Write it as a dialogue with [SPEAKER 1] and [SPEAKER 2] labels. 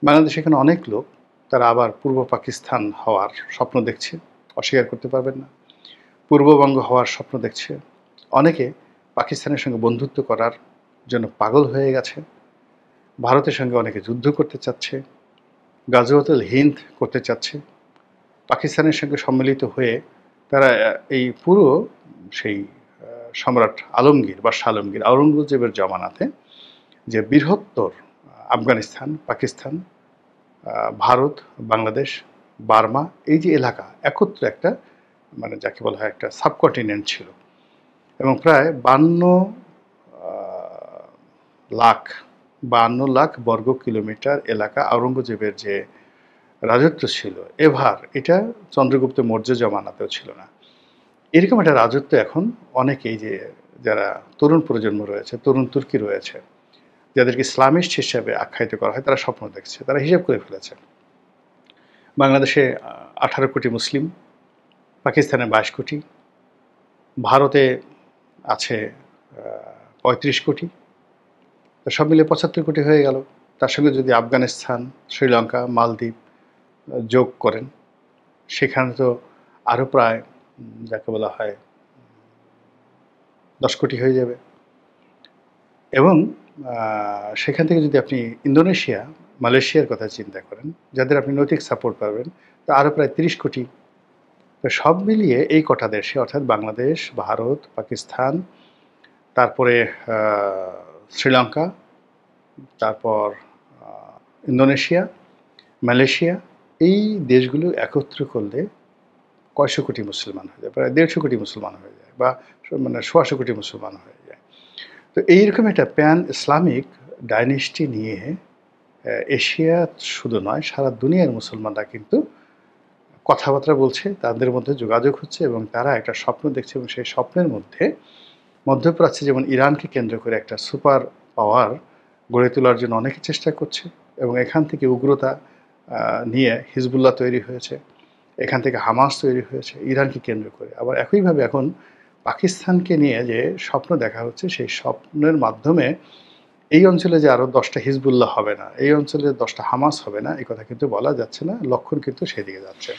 [SPEAKER 1] বাংলাদেশে এখানে অনেক লোক তারা আবার পূর্ব পাকিস্তান হওয়ার স্বপ্ন দেখছে, অস্বীকার করতে পারবেন না। পূর্ববঙ্গ হওয়ার স্বপ্ন দেখছে। অনেকে পাকিস্তানের সঙ্গে বন্ধুত্ব করার জন্য পাগল হয়ে গেছে। ভারতের সঙ্গে অনেকে যুদ্ধ করতে চাচ্ছে, গাজওয়াতুল হিন্দ করতে চাচ্ছে। পাকিস্তানের সঙ্গে সম্মিলিত হয়ে তারা এই পুরো সেই সম্রাট আলমগীর বা আলমগীর আওরঙ্গজেবের জমানাতে যে বৃহত্তর আফগানিস্তান, পাকিস্তান, ভারত, বাংলাদেশ, বার্মা, এই যে এলাকা একত্রে একটা মানে যাকে বলা হয় একটা সাবকন্টিনেন্ট ছিল এবং প্রায় 52 লাখ বর্গ কিলোমিটার এলাকা আওরঙ্গজেবের যে রাজত্ব ছিল এভার, এটা চন্দ্রগুপ্ত মৌর্য জমানাতেও ছিল না। এরকম একটা রাজত্ব এখন অনেকেই যে যারা তরুণ প্রজন্ম রয়েছে, তরুণ তুর্কি রয়েছে, যাদেরকে ইসলামিস্ট হিসেবে আখ্যায়িত করা হয়, তারা স্বপ্ন দেখছে, তারা হিসাব করে ফেলেছে। বাংলাদেশে 18 কোটি মুসলিম, পাকিস্তানে 22 কোটি, ভারতে আছে 35 কোটি, তো সব মিলে 75 কোটি হয়ে গেল। তার সঙ্গে যদি আফগানিস্তান, শ্রীলঙ্কা, মালদ্বীপ যোগ করেন, সেখানে তো আরও প্রায় যাকে বলা হয় 10 কোটি হয়ে যাবে। এবং সেখান থেকে যদি আপনি ইন্দোনেশিয়া, মালয়েশিয়ার কথা চিন্তা করেন, যাদের আপনি নৈতিক সাপোর্ট পাবেন, তো আরও প্রায় 30 কোটি। তো সব মিলিয়ে এই কটা দেশে অর্থাৎ বাংলাদেশ, ভারত, পাকিস্তান, তারপরে শ্রীলঙ্কা, তারপর ইন্দোনেশিয়া, মালয়েশিয়া, এই দেশগুলো একত্র করলে কয়শো কোটি মুসলমান হয়ে যায়, প্রায় 150 কোটি মুসলমান হয়ে যায়, বা মানে 100 কোটি মুসলমান হয়ে যায়। তো এইরকম একটা প্যান ইসলামিক ডাইনেস্টি নিয়ে এশিয়া শুধু নয়, সারা দুনিয়ার মুসলমানরা কিন্তু কথাবার্তা বলছে, তাদের মধ্যে যোগাযোগ হচ্ছে এবং তারা একটা স্বপ্ন দেখছে এবং সেই স্বপ্নের মধ্যে মধ্যপ্রাচ্যে যেমন ইরানকে কেন্দ্র করে একটা সুপার পাওয়ার গড়ে তোলার জন্য অনেকে চেষ্টা করছে এবং এখান থেকে উগ্রতা নিয়ে হিজবুল্লাহ তৈরি হয়েছে, এখান থেকে হামাস তৈরি হয়েছে ইরানকে কেন্দ্র করে। আবার একইভাবে এখন পাকিস্তানকে নিয়ে যে স্বপ্ন দেখা হচ্ছে, সেই স্বপ্নের মাধ্যমে এই অঞ্চলে যে আরও 10টা হিজবুল্লাহ হবে না, এই অঞ্চলে 10টা হামাস হবে না, এই কথা কিন্তু বলা যাচ্ছে না, লক্ষণ কিন্তু সেদিকে যাচ্ছে।